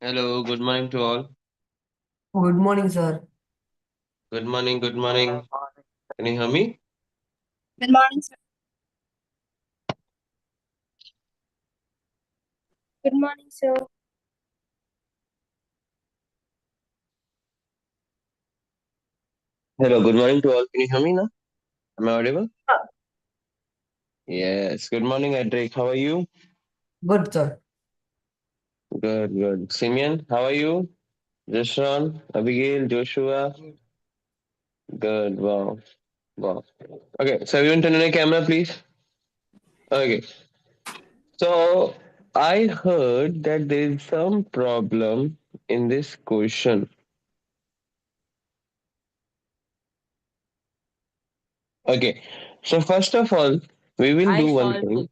Hello, good morning to all. Good morning, sir. Good morning, good morning. Can you hear me? Good morning, sir. Good morning, sir. Hello, good morning to all. Can you hear me now? Am I audible? Yes. Good morning, Edric. How are you? Good, sir. Good, good. Simeon, how are you? Jashran, Abigail, Joshua. Good. Wow. Wow. Okay, so everyone turn on your camera, please. Okay. So I heard that there is some problem in this question. Okay. So first of all, we will I do one solved thing. it.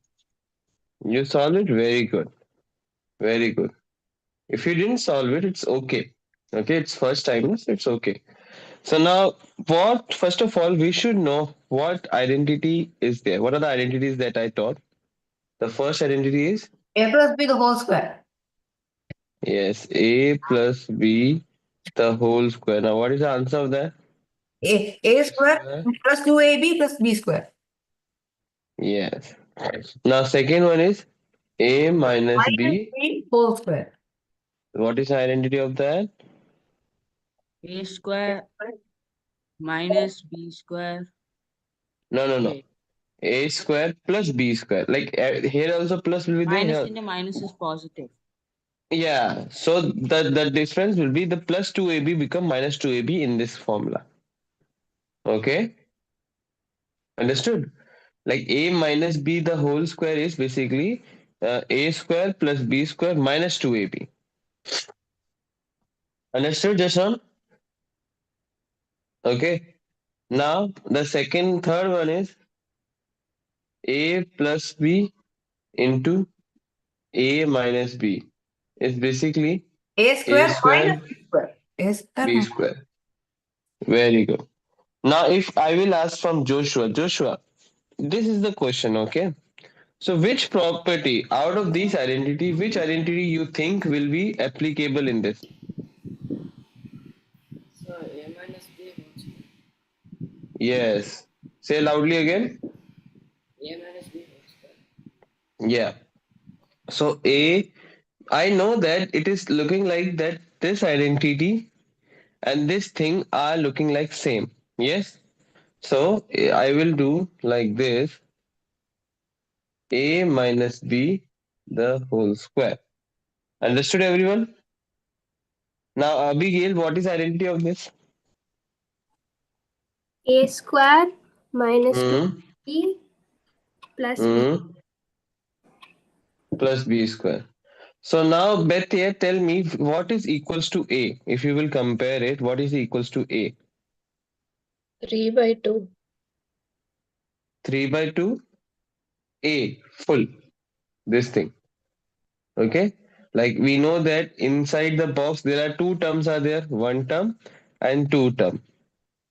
You solved it very good. Very good. If you didn't solve it, it's okay. Okay, it's first time, so it's okay. So now, what first of all, we should know what identity is there. What are the identities that I taught? The first identity is A plus B the whole square. yes, a plus b the whole square. Now, what is the answer of that? A A square square. plus 2AB plus B square. Yes. Now, second one is a minus Minus b. B whole square. What is the identity of that? A square minus B square. No, no, no. Wait, A square plus b square. Like here also plus will be there minus here. into minus is positive. Yeah, so the difference will be the plus 2ab become minus 2ab in this formula. Okay, understood? Like a minus b the whole square is basically a square plus b square minus 2ab. Understood, Jason? Okay. Now the third one is a plus b into a minus b is basically A a square minus square B square. A square b square. Very good. Now if I will ask from Joshua, this is the question, okay? So, which property out of these identity, which identity you think will be applicable in this? So a minus b whole square. Yes. Say loudly again. A minus b whole square. Yeah. So, I know that it is looking like that this identity and this thing are looking like same. Yes. So, I will do like this a minus b the whole square. Understood, everyone? Now, Abigail, what is identity of this? A square minus Hmm. 2b plus b. Hmm. Plus b square. So now, Beth, here, tell me what is equals to A. If you will compare it, what is equals to A? 3 by 2. 3 by 2, A, full, this thing. Okay? Like we know that inside the box there are two terms are there, one term and two term.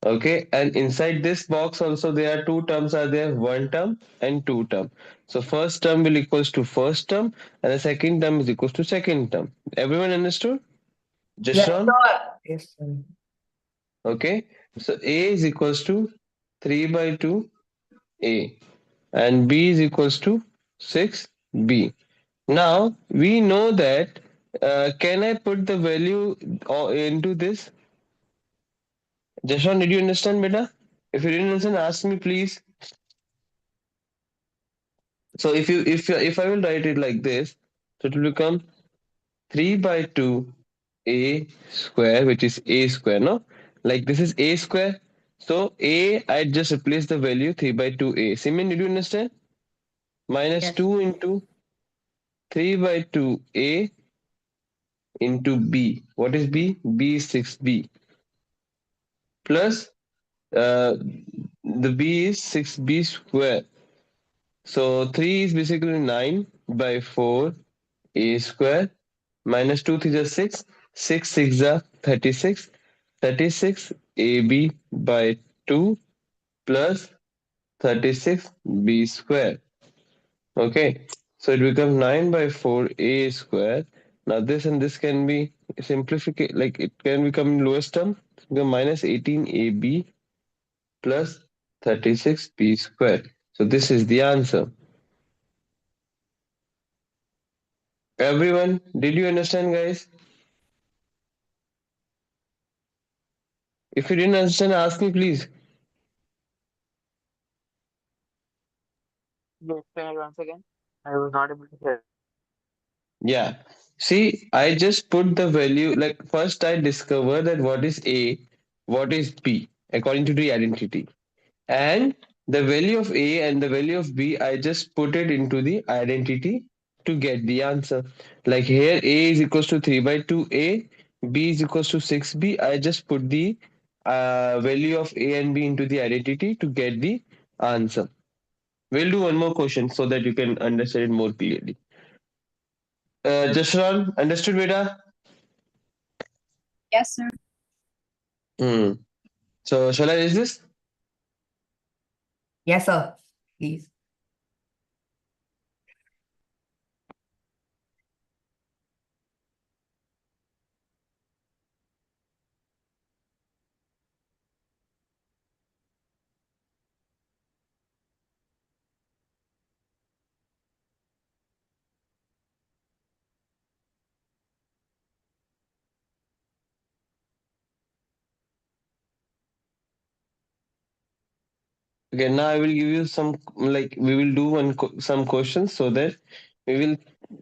Okay? And inside this box also there are two terms are there, one term and two term. So first term will equals to first term and the second term is equals to second term. Everyone understood? Yes, Jashran? sir. Yes, sir. Okay? So A is equals to 3 by 2 A and B is equals to 6B. Now we know that can I put the value into this? Jashan, did you understand, beta? If you didn't understand, ask me please. So if I will write it like this, so it will become 3 by 2 A square, which is A square, no? Like this is A square. So A, I just replace the value 3 by 2A. Simeon, did you understand? Minus Yes. 2 into 3 by 2A into B. What is B? B is 6B. Plus the B is 6B square. So 3 is basically 9 by 4 A square. Minus 2 3 is 6. 6 6 are 36. 36 AB by 2 plus 36 B square. Okay. So it becomes 9 by 4 A square Now this and this can be simplified, like it can become in lowest term. So minus 18ab plus 36b squared. So this is the answer. Everyone, did you understand, guys? If you didn't understand, ask me, please. Yes, can you once again? I was not able to hear. Yeah. See, I just put the value, like first I discover that what is A, what is B, according to the identity. And the value of A and the value of B, I just put it into the identity to get the answer. Like here, A is equals to 3 by 2A, B is equals to 6B. I just put the value of A and B into the identity to get the answer. We'll do one more question so that you can understand it more clearly. Jashran, understood, beta? Yes, sir. Hmm. So shall I raise this? Yes, sir. Please. Okay, now I will give you some, like we will do some questions so that we will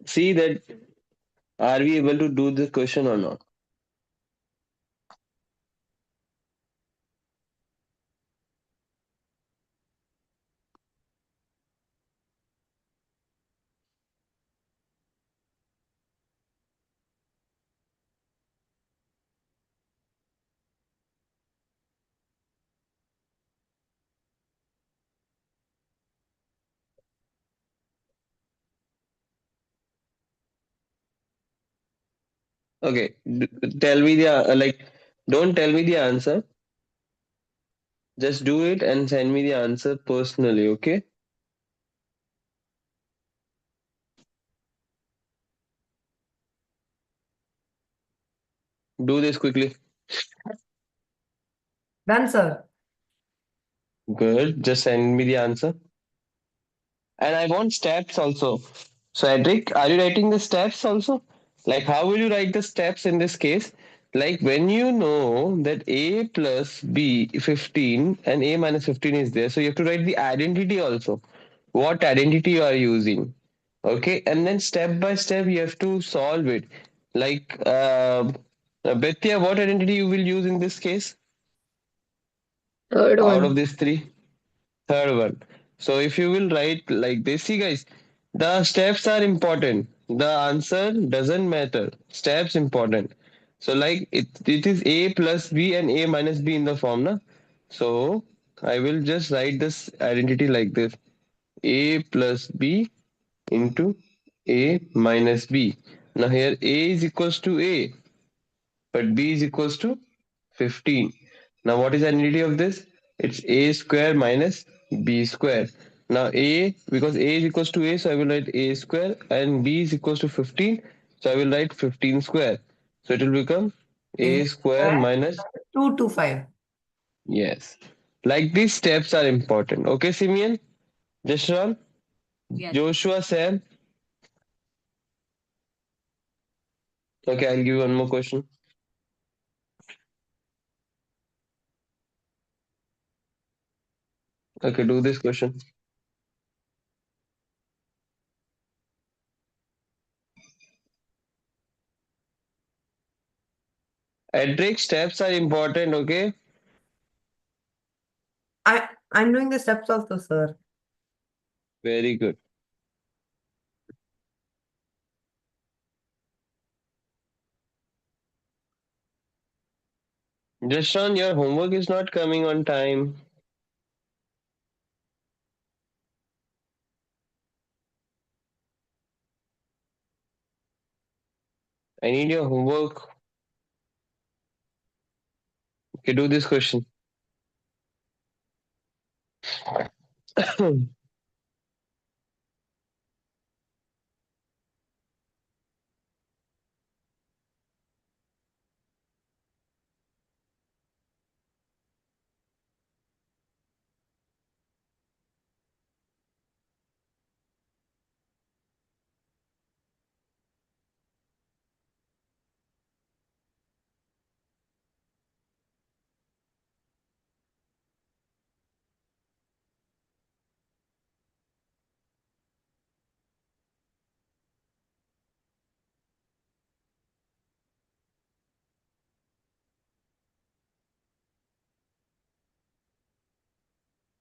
see that are we able to do the question or not. Okay, tell me the like. Don't tell me the answer. Just do it and send me the answer personally. Okay. Do this quickly. Done, sir. Good. Just send me the answer. And I want steps also. So, Edric, are you writing the steps also? Like, how will you write the steps in this case? Like, when you know that A plus B 15 and A minus 15 is there, so you have to write the identity also. What identity you are using. Okay, and then step by step you have to solve it. Like, Betya, what identity you will use in this case Third out of one. these three? Third one. So if you will write like this, see guys, the steps are important. The answer doesn't matter. Steps important. So like it is A plus B and A minus B in the form, na? So I will just write this identity like this. A plus B into A minus B. Now here A is equals to A, but B is equals to 15. Now what is the identity of this? It's A square minus B square. Now A, because A is equals to A, so I will write A square, and B is equals to 15, so I will write 15 square. So it will become A A square square minus, 225. yes. Like these steps are important. Okay, Simeon, Jashran, Yes. Joshua, Sam. Okay, I'll give you one more question. Okay, do this question. Edric, steps are important, okay? I'm doing the steps also, sir. Very good. Jashran, your homework is not coming on time. I need your homework. Okay, do this question.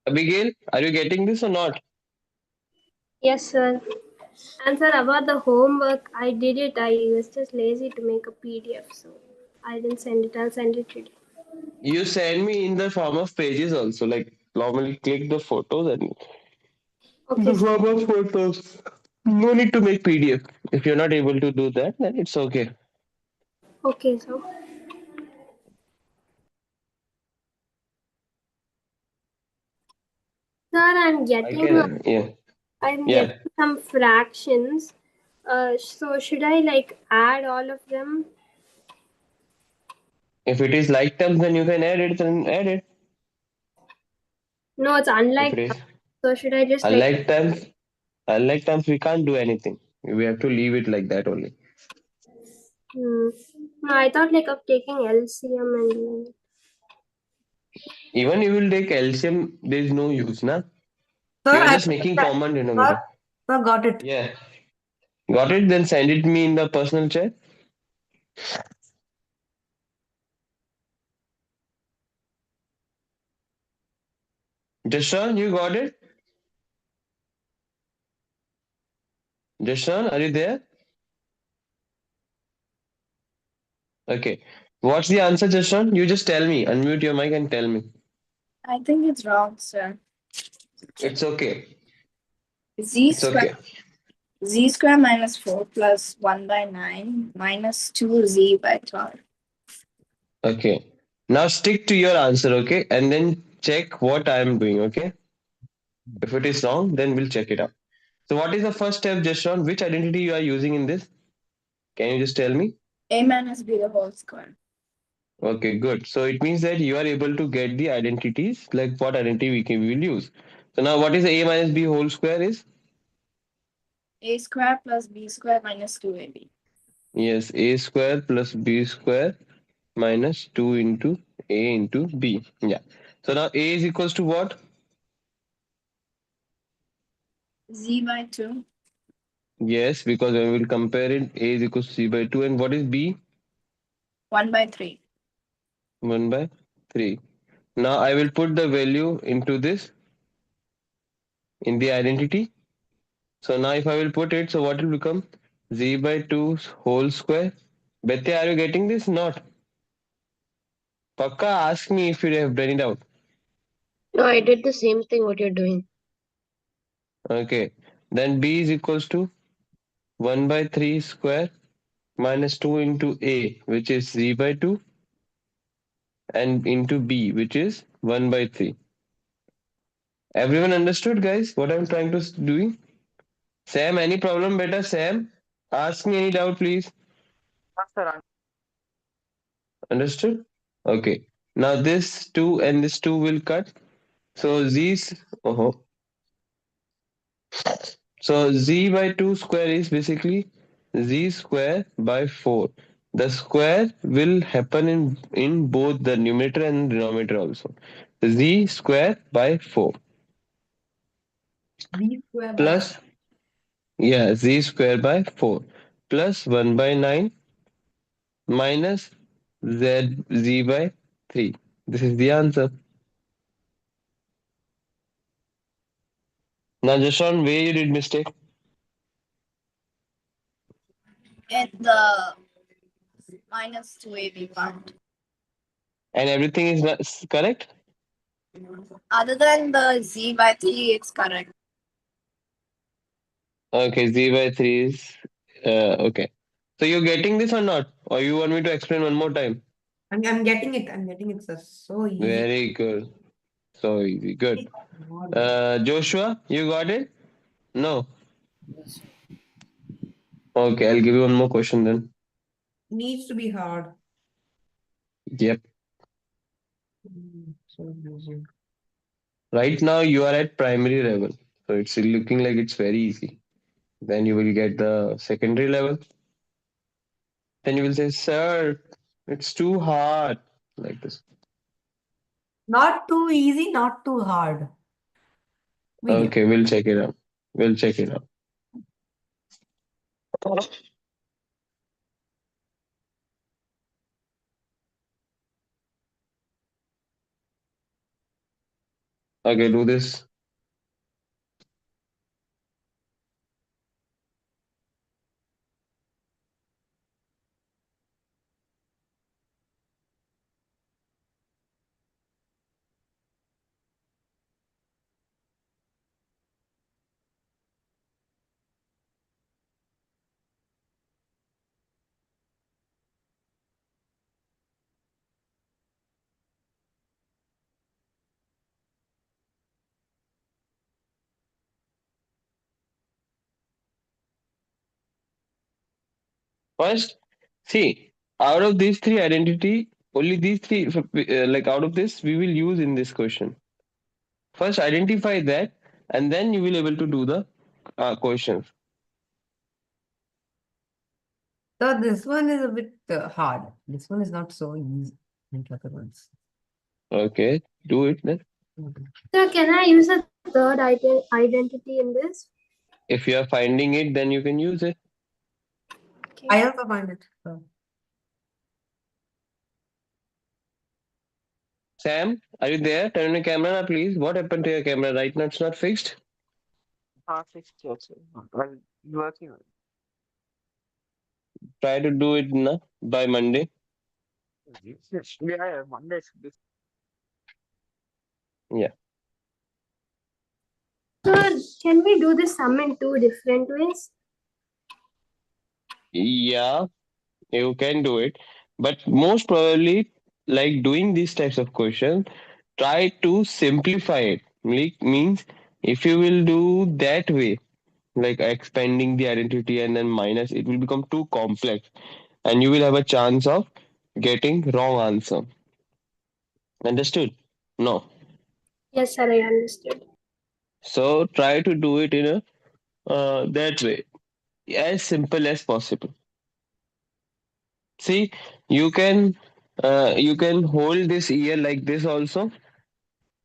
Abigail, are you getting this or not? Yes, sir. And sir, about the homework, I did it. I was just lazy to make a PDF, so I didn't send it. I'll send it today. You send me in the form of pages also. Like normally click the photos and Okay, the sir. form of photos. No need to make PDF. If you're not able to do that, then it's okay. Okay, sir. Sir, I can, yeah. I'm Yeah. getting some fractions. So should I like add all of them? If it is like terms, then you can add it, then add it. No, it's If it unlike. is So should I just like? unlike terms, we can't do anything. We have to leave it like that only. Hmm. No, I thought like of taking LCM and. Even you will take LCM, there is no use, na? Sir, You are I just making sir, common denominator. sir, got it. Yeah. Got it? Then send it me in the personal chat. Jashwan, you got it? Jashwan, are you there? Okay. What's the answer, Jashwan? You just tell me. Unmute your mic and tell me. I think it's wrong, sir. It's okay. Z It's square okay. Z square minus 4 plus 1 by 9 minus 2Z by 12. Okay. Now stick to your answer, okay? And then check what I am doing, okay? If it is wrong, then we'll check it out. So what is the first step, Jashwan? Which identity you are using in this? Can you just tell me? A minus B the whole square. Okay, good. So it means that you are able to get the identities, like what identity we will use. So now what is a minus b whole square is? A square plus B square minus 2AB. Yes, a square plus b square minus 2 into a into b. Yeah. So now a is equals to what? Z by 2. Yes, because when we will compare it, a is equals to c by 2. And what is b? 1 by 3. 1 by 3. Now I will put the value into this in the identity. So now if I will put it, so what will become? Z by 2 whole square. Betty, are you getting this? Not. Pakka, ask me if you have done it out. No, I did the same thing what you're doing. Okay. Then b is equals to 1 by 3 square minus 2 into a, which is z by 2, and into b, which is 1 by 3. Everyone understood, guys, what I'm trying to do? Sam, any problem? Better, Sam, ask me any doubt, please. Yes, sir. Understood? Okay. Now this 2 and this 2 will cut. So z's, so z by 2 square is basically z square by 4. The square will happen in both the numerator and denominator also. Z square by 4 B square by plus, yeah, z square by 4 plus 1 by 9 minus z by 3. This is the answer. Now, just on where you did mistake. And the minus 2AB part. And everything is correct? Other than the Z by 3, it's correct. Okay, z by 3 is okay. So you're getting this or not? Or you want me to explain one more time? I'm getting it. I'm getting it, sir. So easy. Very good. So easy. Good. God. Joshua, you got it? No. Yes, sir. Okay, I'll give you one more question then. Needs to be hard. Yep. So easy. Right now you are at primary level. So it's looking like it's very easy. Then you will get the secondary level. Then you will say, sir, it's too hard. Like this. Not too easy, not too hard. Medium. Okay, we'll check it out. We'll check it out. Okay, do this. First, see, out of these three identity, only these three, like out of this, we will use in this question. First, identify that, and then you will able to do the questions. So this one is a bit hard. This one is not so easy like other ones. Okay, do it then. Okay. So can I use a third identity in this? If you are finding it, then you can use it. Okay. I also find it. So. Sam, are you there? Turn on your camera now, please. What happened to your camera? Right now, it's not fixed. Fixed yet, sir. Well, working on Try to do it na, by Monday. it. Yes, yeah, Monday should be. Yeah. So can we do this sum in two different ways? Yeah, you can do it. But most probably, like doing these types of questions, try to simplify it. Like, means if you will do that way, like expanding the identity and then minus, it will become too complex and you will have a chance of getting wrong answer. Understood? No. Yes, sir, I understood. So try to do it in a that way, as simple as possible. See, you can hold this ear like this also.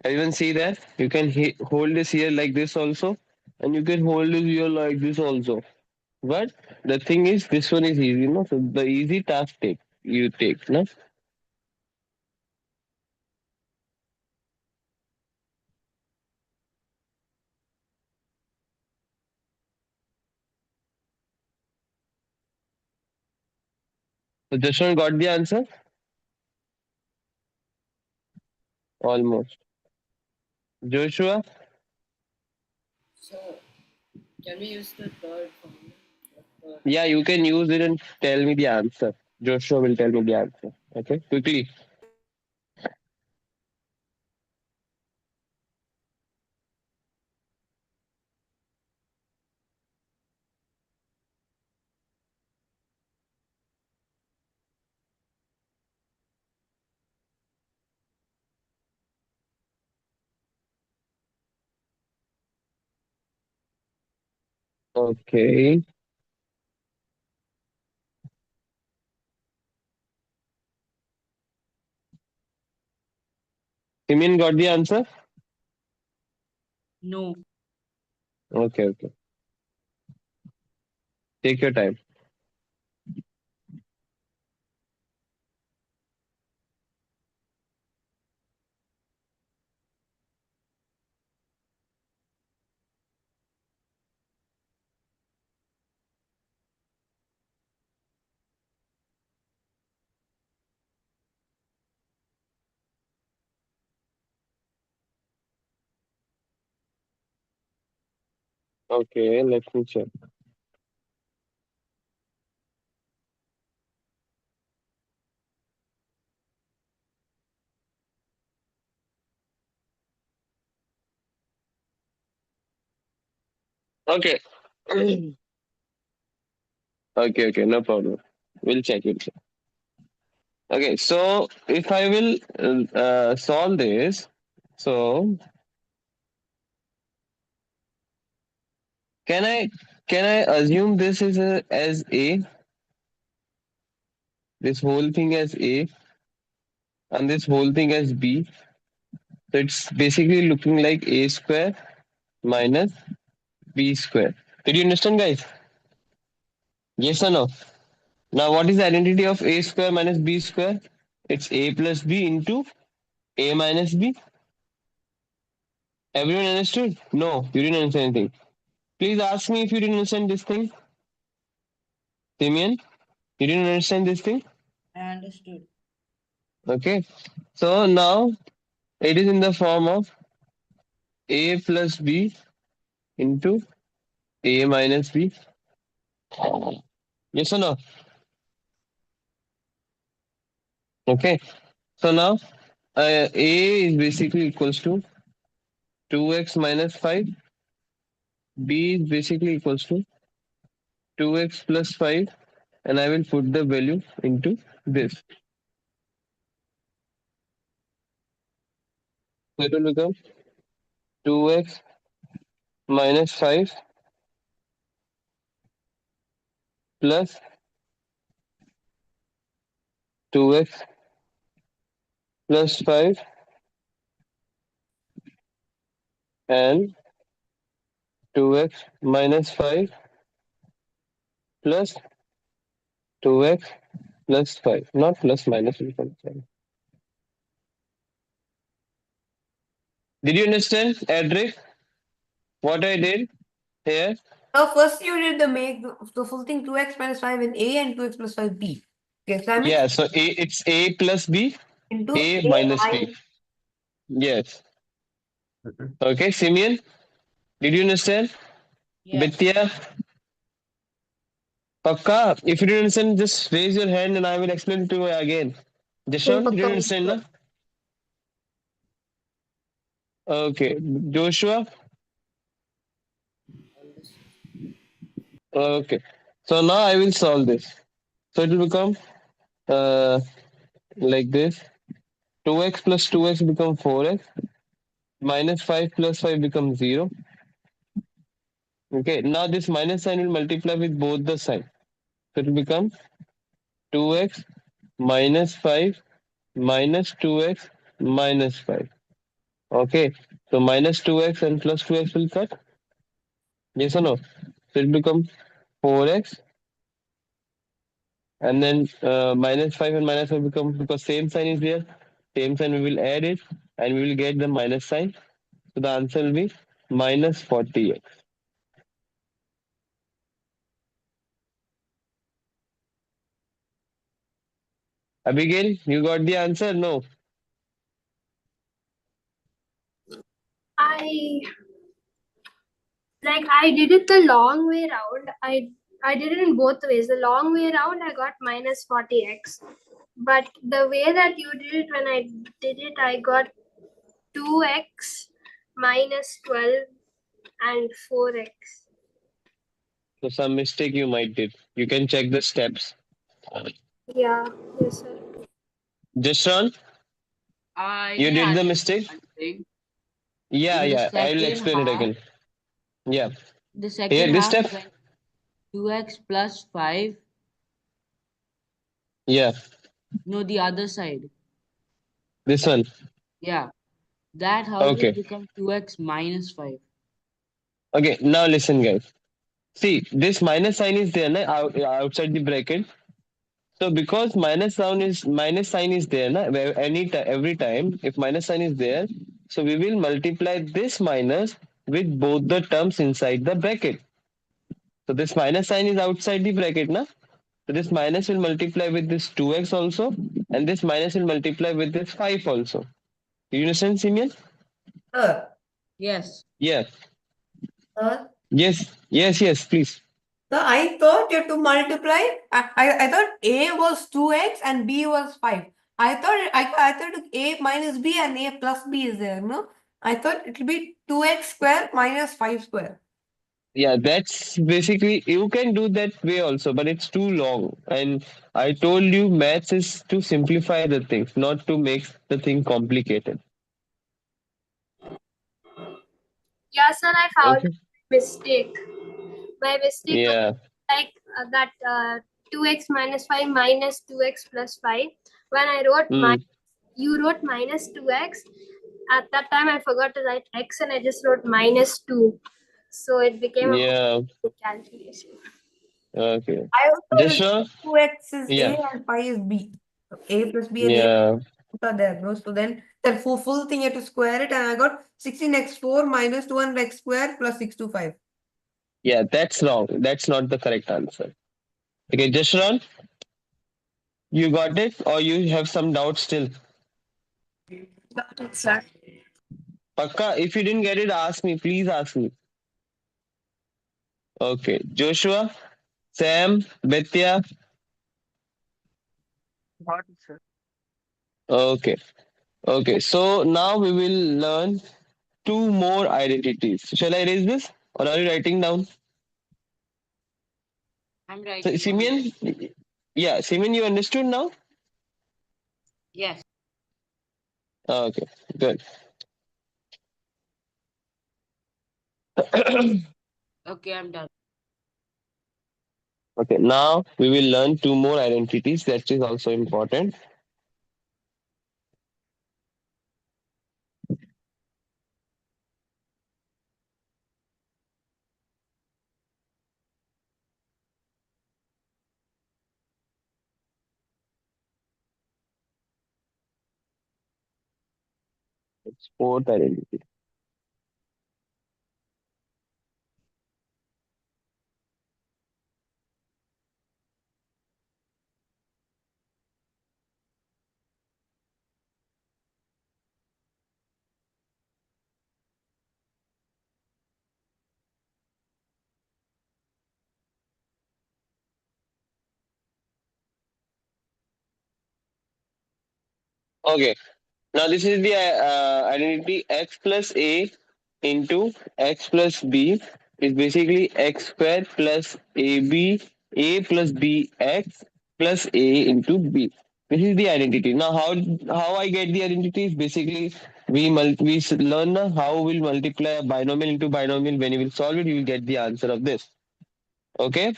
Everyone see that? You can hold this ear like this also, and you can hold this ear like this also. But the thing is, this one is easy, no? So the easy task you take, no? So this one got the answer almost. Joshua, So, can we use the third formula? yeah, you can use it and tell me the answer. Joshua will tell me the answer. Okay, quickly. Okay. Simeon got the answer. No. Okay, okay. Take your time. Okay, let me check. Okay. Okay, okay, no problem. We'll check it. Okay, so if I will solve this, so can I can I assume this is as a, this whole thing as a, and this whole thing as b? So it's basically looking like a square minus b square. Did you understand, guys? Yes or no? Now, what is the identity of a square minus b square? It's a plus b into a minus b. Everyone understood? No, you didn't understand anything. Please ask me if you didn't understand this thing. Simeon, you didn't understand this thing? I understood. Okay. So now it is in the form of a plus b into a minus b. Yes or no? Okay. So now a is basically equals to 2x minus 5. B is basically equals to 2x plus 5. And I will put the value into this. So it will become 2x minus 5 plus 2x plus 5 and 2x minus 5 plus 2x plus 5. Not plus minus. Did you understand, Edric, what I did here? Now, first you did the full thing 2x minus 5 in A and 2x plus 5 B. Okay, so that means Yeah, so it's a plus b, into a A minus b. minus. Yes. Okay, Simeon, did you understand? Yes. Bitya, Pakka, if you didn't understand, just raise your hand and I will explain to you again. Jashon, you didn't understand, na? Okay. Joshua, okay. So now I will solve this. So it will become like this. 2x plus 2x become 4x. Minus 5 plus 5 becomes 0. Okay. Now this minus sign will multiply with both the sign. So it will become 2x minus 5 minus 2x minus 5. Okay. So minus 2x and plus 2x will cut. Yes or no? So it becomes 4x and then minus 5 and minus 5 become, because same sign is there, same sign we will add it and we will get the minus sign. So the answer will be minus 40x. Abigail, you got the answer? No. I I did it the long way round. I did it in both ways. The long way round I got minus 40x. But the way that you did it, when I did it, I got 2x minus 12 and 4x. So some mistake you might did. You can check the steps. Yeah, yes, sir. Jashon, I you didn't did the understand mistake? one thing. Yeah, In the yeah. I will second explain it half, again. Yeah. the Here, second this half step? when 2x plus 5, Yeah. no, the other side. This one. Yeah. That how it will Okay. become 2x minus 5. Okay. Now listen, guys. See, this minus sign is there, na, outside the bracket. So because minus sign is there, na, every time if minus sign is there, so we will multiply this minus with both the terms inside the bracket. So this minus sign is outside the bracket, na. So this minus will multiply with this 2x also, and this minus will multiply with this 5 also. You understand, Simeon? Sir, Yes. Yeah. sir, Yes. Yes. Yes. Please. so I thought you have to multiply. I thought A was 2x and B was 5. I thought A minus B and A plus B is there, no? I thought it will be 2x square minus 5 square. Yeah, that's basically, you can do that way also, but it's too long. And I told you maths is to simplify the things, not to make the thing complicated. Yeah, sir, I found Okay. a mistake. My mistake was Yeah. that 2x minus 5 minus 2x plus 5. When I wrote Mm. you wrote minus 2x. At that time, I forgot to write x and I just wrote minus 2. So it became a Yeah. calculation. Okay. I also Joshua? 2x is Yeah. A and 5 is B. So A plus B and A Yeah. are there, no? So then That full thing you have to square it, and I got 16x4 minus 200x square plus 625. Yeah, that's wrong. That's not the correct answer. Okay, Jashran, you got it, or you have some doubt still? Got it, sir. Pakka, if you didn't get it, ask me. Please ask me. Okay, Joshua, Sam, Betya. Got it, sir. Okay, okay. So now we will learn two more identities. Shall I erase this, or are you writing down? I'm So, writing. Simeon, yeah, Simeon, you understood now? Yes. Okay, good. Okay, I'm done. Okay, now we will learn two more identities. That is also important. It's fourth identity. Okay, now this is the identity x plus a into x plus b is basically x squared plus a plus b x plus a into b. This is the identity. Now, how I get the identity is basically learn how we'll multiply a binomial into binomial. When you will solve it, you will get the answer of this. Okay,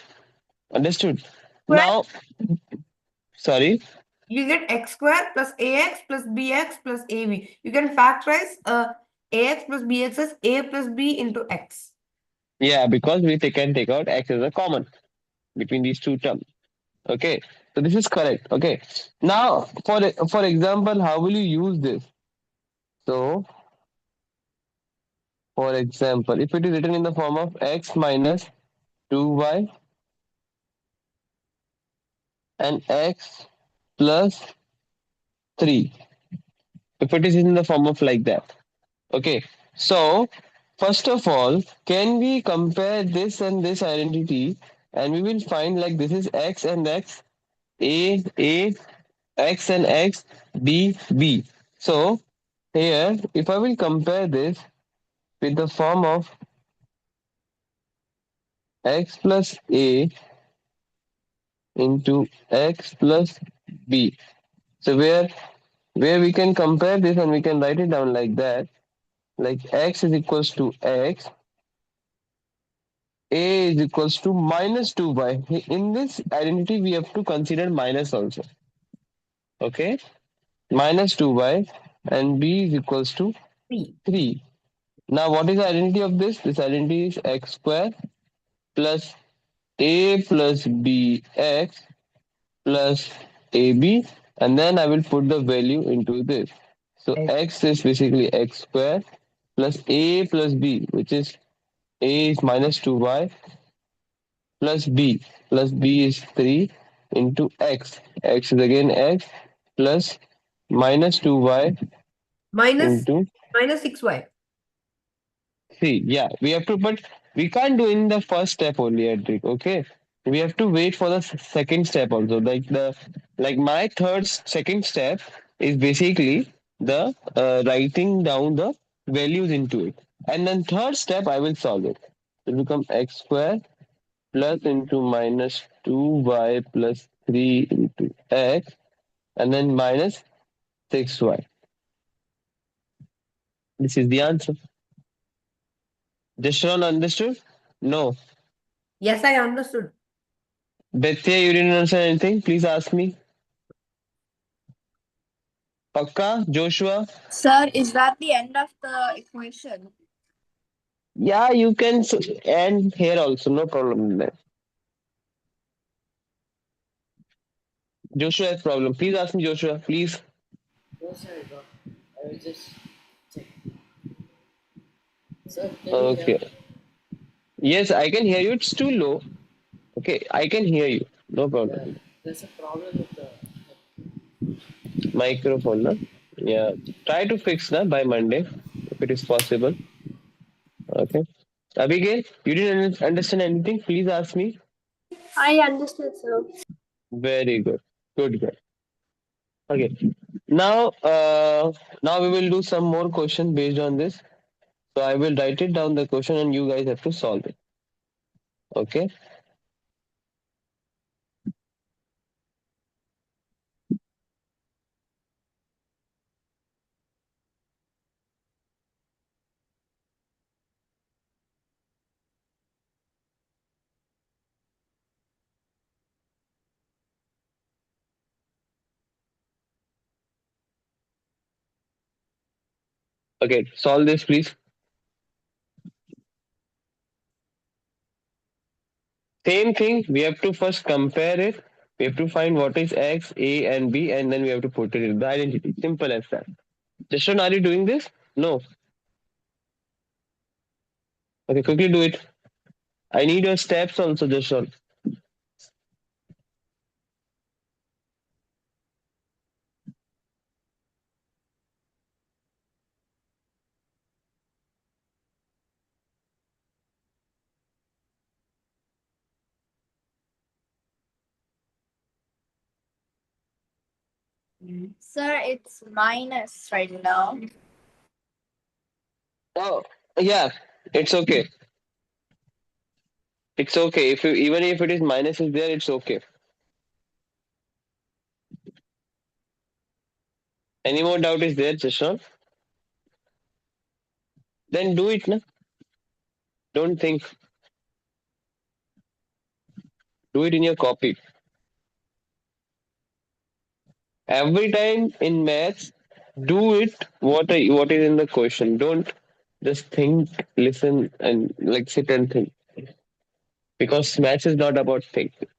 understood. Now, sorry. You get x square plus ax plus bx plus ab. You can factorize ax plus bx as a plus b into x. Yeah, because we can take out x as a common between these two terms. Okay, so this is correct. Okay, now for example, how will you use this? So, for example, if it is written in the form of x minus 2y and x plus 3, if it is in the form of like that. Okay, so first of all, can we compare this and this identity, and we will find like this is x and x, a, x and x, b, b. So here, if I will compare this with the form of x plus a into x plus b. So where we can compare this and we can write it down like that, like x is equals to x, a is equals to minus 2y. In this identity, we have to consider minus also. Okay, minus 2y and b is equals to 3. Now, what is the identity of this? This identity is x square plus a plus b x plus ab, and then I will put the value into this. So x is basically x square plus a plus b, which is a is minus 2y plus b is 3 into x. X is again x plus minus 2y Minus into minus 6y. See, yeah, we have to, but we can't do in the first step only, Edric. Okay, we have to wait for the second step also. Like my second step is basically the writing down the values into it, and then third step I will solve it. It will become x square plus into minus 2y plus 3 into x, and then minus 6y. This is the answer. Dishron understood? No. Yes, I understood. Bethia, you didn't understand anything? Please ask me. Pakka, Joshua? Sir, is that the end of the equation? Yeah, you can end here also, no problem there. Joshua has problem. Please ask me, Joshua, please. No, sir, I will just check. Sir, can you hear Okay. me? Yes, I can hear you. It's too low. Okay, I can hear you. No Yeah, problem. there's a problem with the. Microphone, na? Yeah. Try to fix na by Monday, if it is possible. Okay. Abigail, you didn't understand anything? Please ask me. I understood, sir. Very good. Good, good. Okay. Now, now we will do some more questions based on this. So I will write it down the question and you guys have to solve it. Okay. Okay. Solve this, please. Same thing. We have to first compare it. We have to find what is X, A, and B, and then we have to put it in the identity. Simple as that. Justin, are you doing this? No. Okay, quickly do it. I need your steps also, Justin. Sir, it's minus right now. Oh, yeah. It's okay. It's okay. If you, even if it is minus is there, it's okay. Any more doubt is there, Justin? Then do it, na. Don't think. Do it in your copy. Every time in maths, do it what is in the question. Don't just think, listen, and like sit and think. Because maths is not about thinking.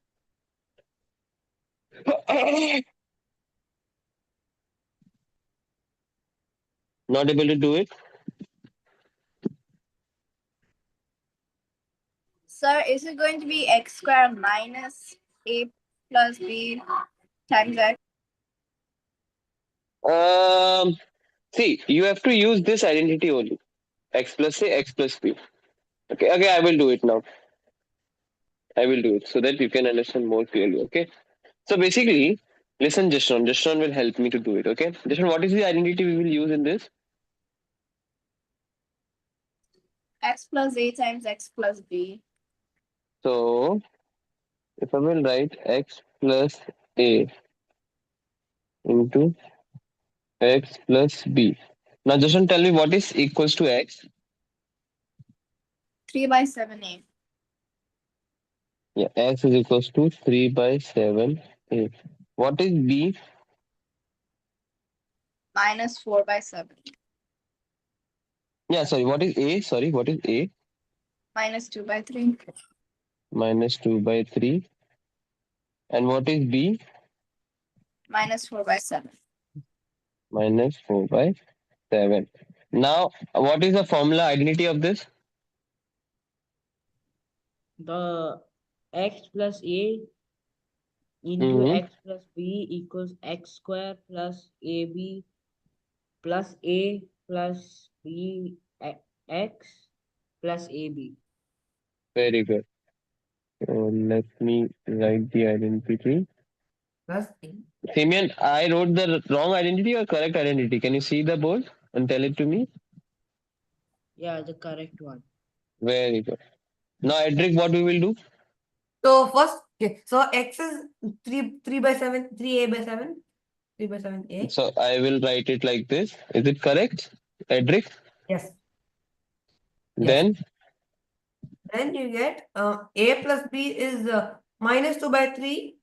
Not able to do it. Sir, is it going to be x squared minus a plus b times x? See, you have to use this identity only. X plus A, X plus B. Okay, okay, I will do it now. I will do it so that you can understand more clearly. Okay. So basically, listen, Jashon. Jashon will help me to do it. Okay. Jashon, what is the identity we will use in this? X plus a times x plus b. So if I will write X plus A into X plus B. Now, Jashon, tell me what is equals to X? 3 by 7a. Yeah, X is equals to 3 by 7 A. What is B? Minus 4 by 7. Yeah, sorry. What is A? Sorry, what is A? Minus 2 by 3. Minus 2 by 3. And what is B? Minus 4 by 7. Minus 4 by 7. Now, what is the formula identity of this? The x plus a into Mhm. x plus b equals x square plus ab plus a plus b x plus ab. Very good. So let me write the identity. Plus A. Simeon, I wrote the wrong identity or correct identity. Can you see the board and tell it to me? Yeah, the correct one. Very good. Now, Edric, what we will do? So first, okay, so X is 3 by 7, 3A by 7, 3 by 7A. So I will write it like this. Is it correct, Edric? Yes. Then Then you get A plus B is minus 2 by 3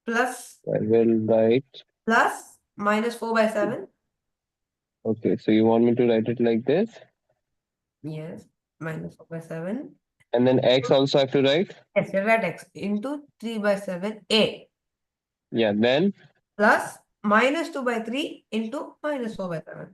plus I will write. minus 4 by 7. Okay, so you want me to write it like this? Yes, minus 4 by 7. And then X also I have to write? Yes, you write X into 3 by 7A Yeah, then plus minus 2 by 3 into minus 4 by 7.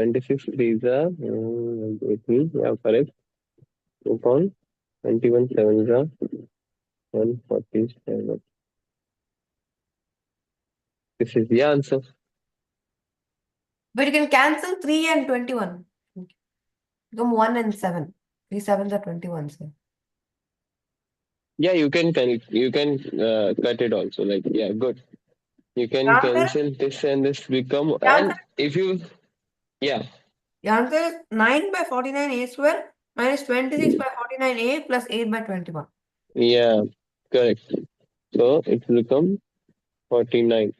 26 threes are 18. Yeah, correct. Upon 21 sevens are 147. This is the answer. But you can cancel 3 and 21. Become 1 and 7. 3 sevens are 21. So. Yeah, you can cut it also. Like, yeah, good. You can Your answer, cancel this and this become, your and answer, if you, yeah, your answer is 9 by 49 a square minus 26 by 49 a plus 8 by 21. yeah, correct. So it will become 49.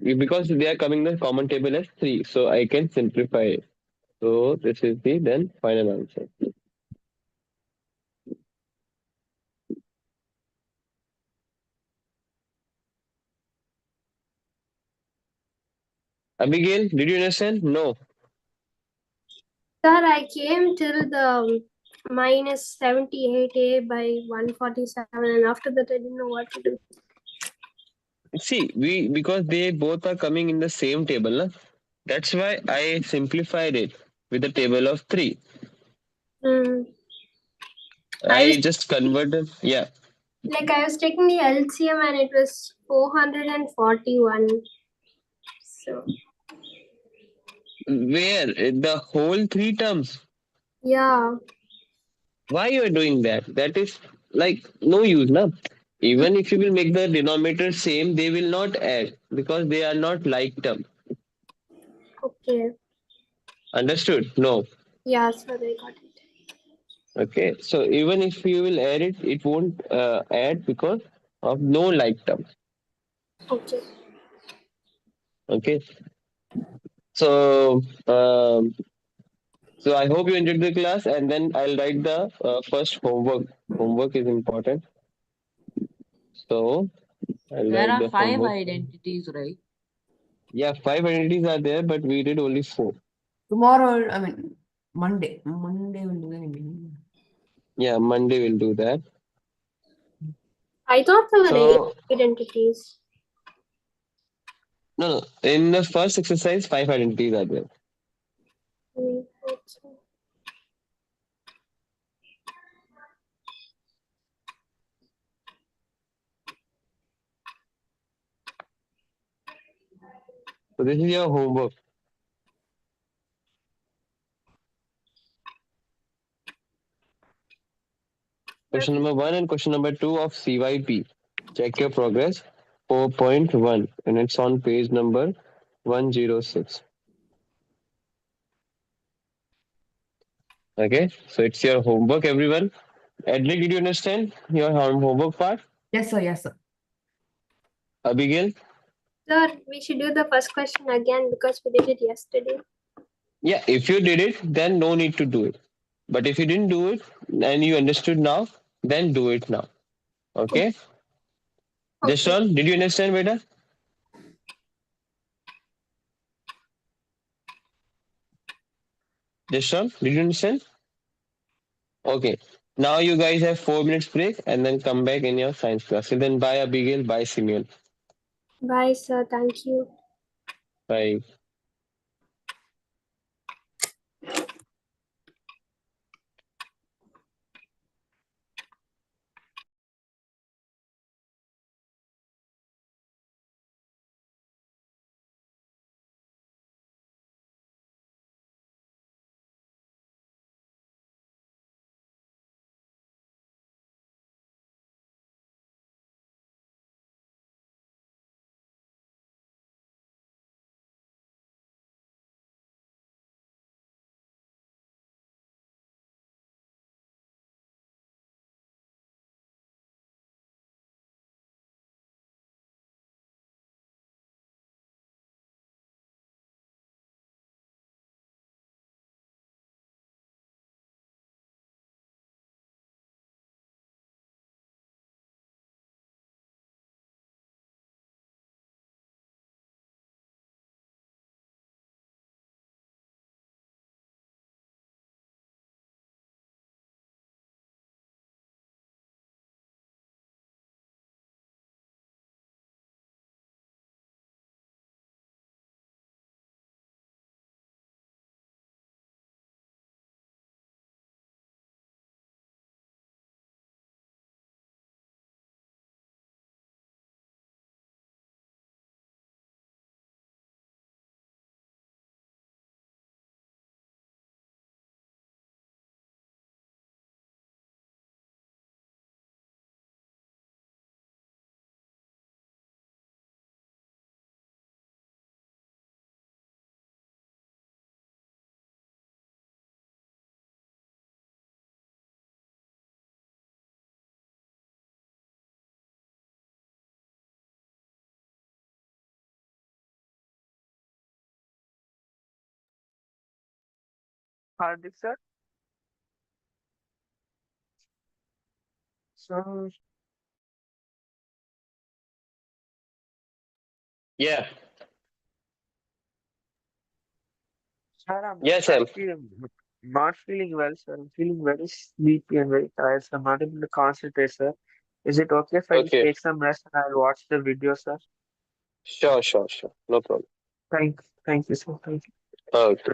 Because they are coming the common table as 3, so I can simplify it. So this is the then final answer. Abigail, did you understand? No. Sir, I came till the minus 78a by 147, and after that I didn't know what to do. See, because they both are coming in the same table, na? That's why I simplified it with the table of 3. Hmm. I just converted, yeah. I was taking the LCM and it was 441. So Where? The whole 3 terms. yeah. Why you are doing that? That is like no use, na? Even if you will make the denominator same, they will not add because they are not like term. Okay. Understood? No. Yeah, sir, I got it. Okay. So even if you will add it, it won't add because of no like term. Okay. Okay. So so I hope you enjoyed the class, and then I'll write the first homework. Homework is important. So I'll There write are the 5 homework. identities, right? Yeah, 5 identities are there, but we did only 4. Tomorrow, I mean, Monday. Monday will do the remaining. Yeah, Monday we'll do that. I thought there were 8 So identities. no, in the first exercise, 5 identities are there. Okay. So this is your homework. Question number 1 and question number 2 of CYP. Check your progress. 4.1, and it's on page number 106. Okay, so it's your homework, everyone. Edric, did you understand your homework part? Yes, sir. Yes, sir. Abigail? Sir, we should do the first question again because we did it yesterday. Yeah, if you did it, then no need to do it. But if you didn't do it and you understood now, then do it now. Okay? Okay. Jashwan, did you understand, beta? Jashwan, did you understand? Okay. Now you guys have 4 minutes break and then come back in your science class. So then bye Abigail, bye Simeon. Bye, sir. Thank you. Bye. Hardik sir. So, Yeah. sir, Yes, Sam. not feeling well, sir. I'm feeling very sleepy and very tired, so I'm not able to concentrate, sir. Is it okay if I just Okay. take some rest and I'll watch the video, sir? Sure, sure, sure. No problem. Thank you, sir. Thank you. Okay.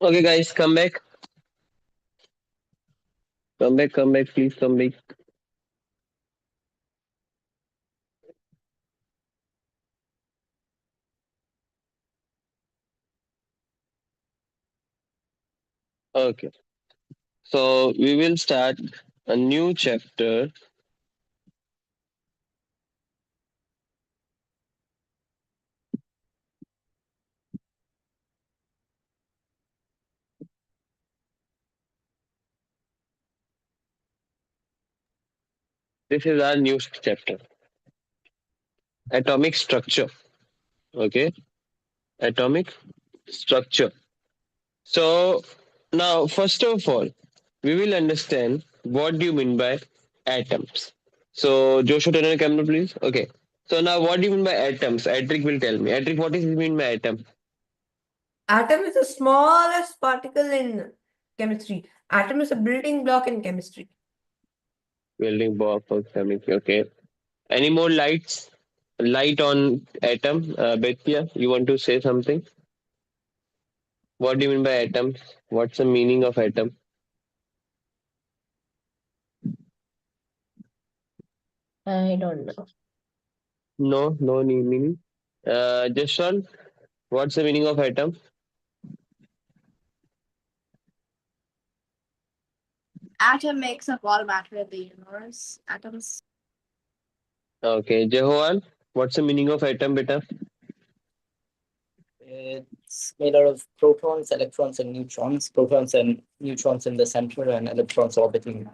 Okay, guys, come back. Come back, come back, please come back. Okay. So we will start a new chapter. This is our new chapter. Atomic structure. Okay. Atomic structure. So now, first of all, we will understand what do you mean by atoms. So Joshua, turn on the camera, please. Okay. So now, what do you mean by atoms? Edric will tell me. Edric, what does it mean by atom? Atom is the smallest particle in chemistry. Atom is a building block in chemistry. Building block of chemistry. Okay. Any more lights? Light on atom. Betya, you want to say something? What do you mean by atom? What's the meaning of atom? I don't know. No, no meaning. Joshua, what's the meaning of atom? Atom makes up all matter in the universe. Atoms. Okay. Jehoan, what's the meaning of atom, beta? It's made out of protons, electrons, and neutrons. Protons and neutrons in the center, and electrons orbiting.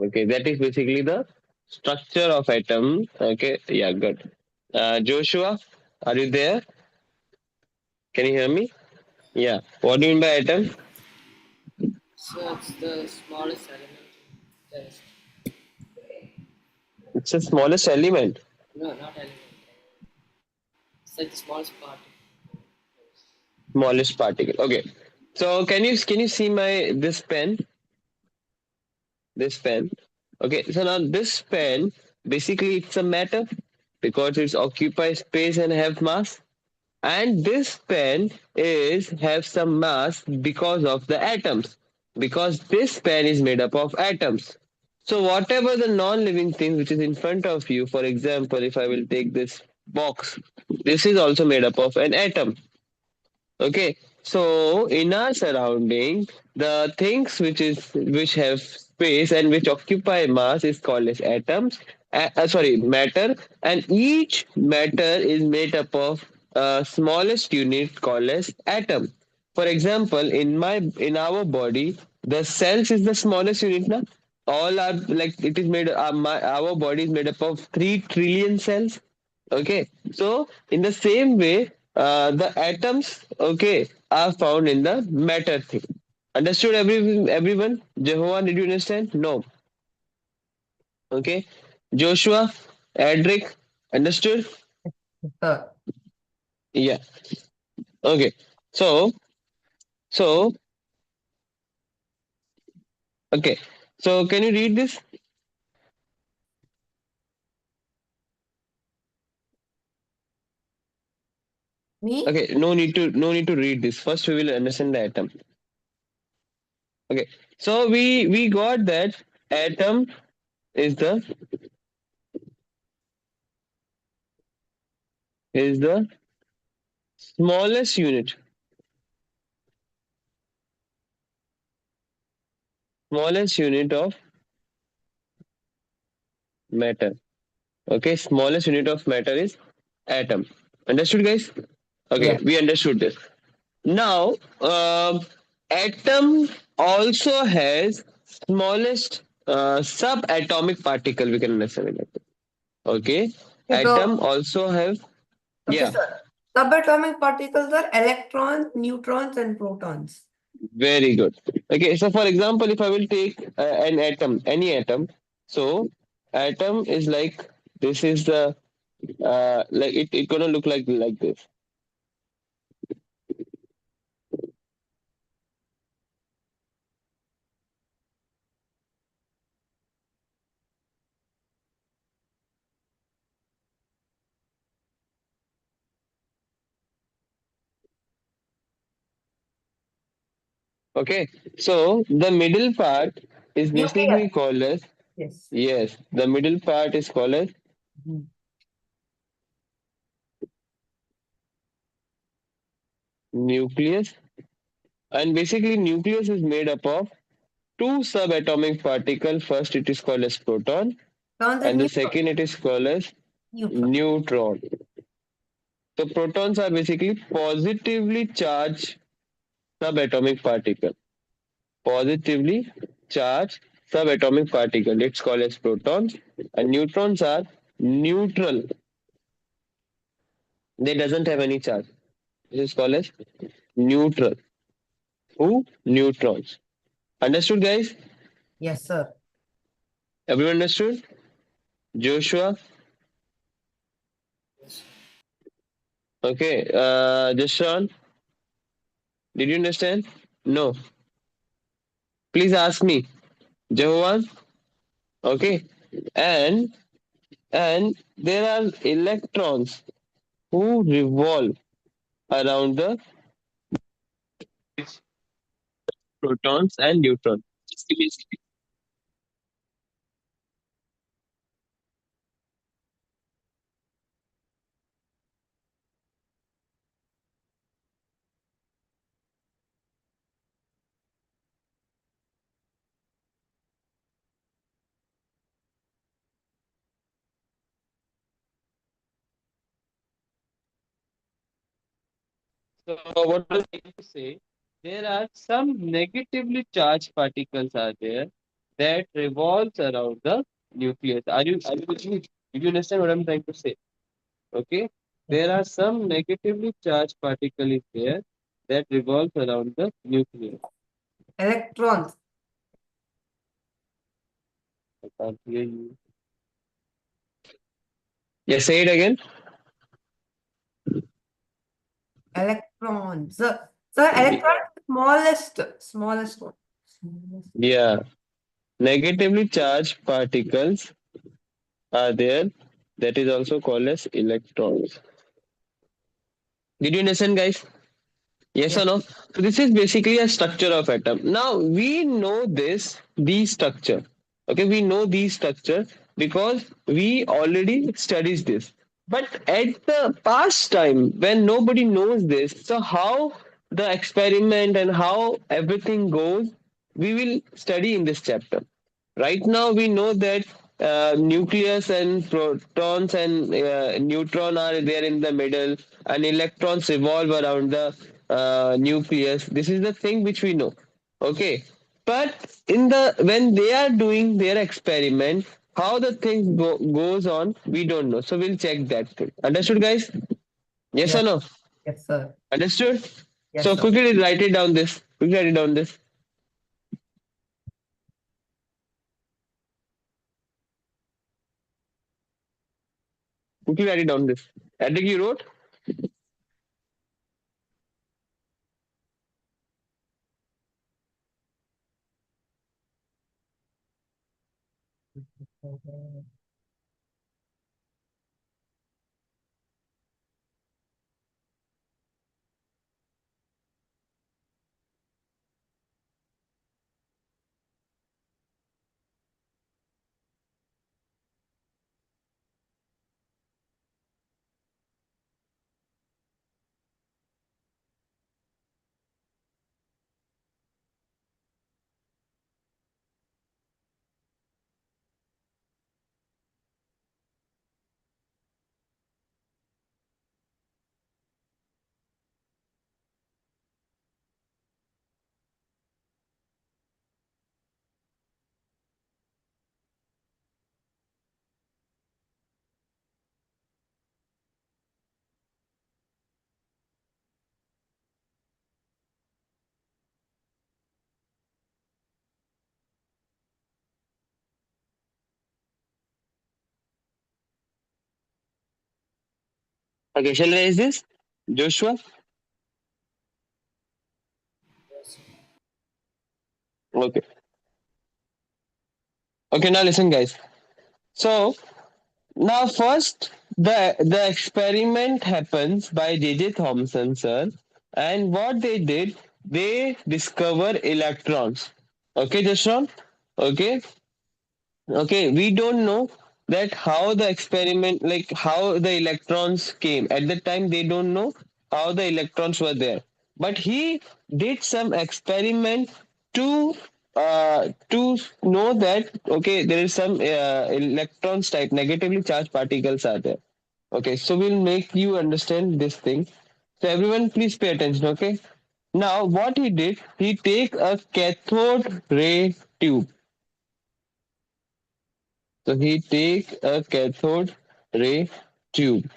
Okay, that is basically the structure of atom. Okay, yeah, good. Joshua, are you there? Can you hear me? Yeah. What do you mean by atom? So it's the smallest element in chemistry. It's the smallest element. No, not element. It's like the smallest part. Smallest particle. Okay. So can you see my this pen? This pen. Okay. So now this pen basically it's a matter because it's occupy space and have mass. And this pen is have some mass because of the atoms. Because this pen is made up of atoms. So whatever the non-living thing which is in front of you, for example, if I will take this box, this is also made up of an atom. Okay, so in our surrounding, the things which have space and which occupy mass is called as atoms. Sorry, matter, and each matter is made up of smallest unit called as atom. For example, in our body, the cells is the smallest unit. Na? All are like it is made. Our body is made up of 3 trillion cells. Okay, so in the same way, the atoms, okay, are found in the matter thing. Understood, everyone? Jehovah, did you understand? No. Okay. Joshua, Edric, understood? Sir. Yeah. Okay. So, okay. So, can you read this? Me? Okay. No need to read this. First, we will understand the atom. Okay. So we got that atom is the smallest unit of matter. Okay, smallest unit of matter is atom. Understood, guys? Okay, Yes. we understood this. Now, atom also has smallest subatomic particle. We can understand it like that. Okay, Okay, atom also have, okay, yeah, sir. Subatomic particles are electrons, neutrons, and protons. very good. Okay, so for example, if I will take an atom, any atom, so atom is like this is the like it gonna look like this. Okay, so the middle part is Nucleus. basically called as, Yes. yes, the middle part is called as Mhm. nucleus, and basically nucleus is made up of two subatomic particles. First, it is called as proton, Protons and and the neutrons. second it is called as Neutron. neutron. So protons are basically positively charged subatomic particle. Positively charged subatomic particle. It's called as protons, and neutrons are neutral. They doesn't have any charge. This is called as neutral. Who? Neutrons. Understood, guys? Yes, sir. Everyone understood? Joshua? Okay. Jashan, did you understand? No. Please ask me. Jehovah? Okay. And there are electrons who revolve around the protons and neutrons. So what was I to say? There are some negatively charged particles are there that revolves around the nucleus. Are you with me? Did you understand what I'm trying to say? Okay. There are some negatively charged particles there that revolve around the nucleus. Electrons. I can't hear you. Yeah, say it again. Electrons. Sir, electron smallest one. Smallest. Yeah. Negatively charged particles are there. That is also called as electrons. Did you understand, guys? Yes Yes. or no? So this is basically a structure of atom. Now we know these structure. Okay, we know these structure because we already studied this. But at the past time when nobody knows this, so how the experiment and how everything goes, we will study in this chapter. Right now, we know that nucleus and protons and neutron are there in the middle, and electrons revolve around the nucleus. This is the thing which we know. Okay, but in the when they are doing their experiment, how the thing goes on, we don't know. So we'll check that thing. Understood, guys? Yes or Yes. no? Yes, sir. Understood? Yes, So sir. quickly write it down. This quickly write it down. This. Quickly write it down this. Adrik, you wrote? Okay, shall I raise this? Joshua? Yes. Okay. Okay, now listen, guys. So now first the experiment happens by J.J. Thomson, sir. And what they did, they discover electrons. Okay, Joshua? Okay. Okay, we don't know that how the experiment, like how the electrons came. At the time, they don't know how the electrons were there. But he did some experiment to know that okay, there is some electrons type negatively charged particles are there. Okay, so we'll make you understand this thing. So everyone, please pay attention. Okay. Now, what he did, he take a cathode ray tube. So he take a cathode ray tube.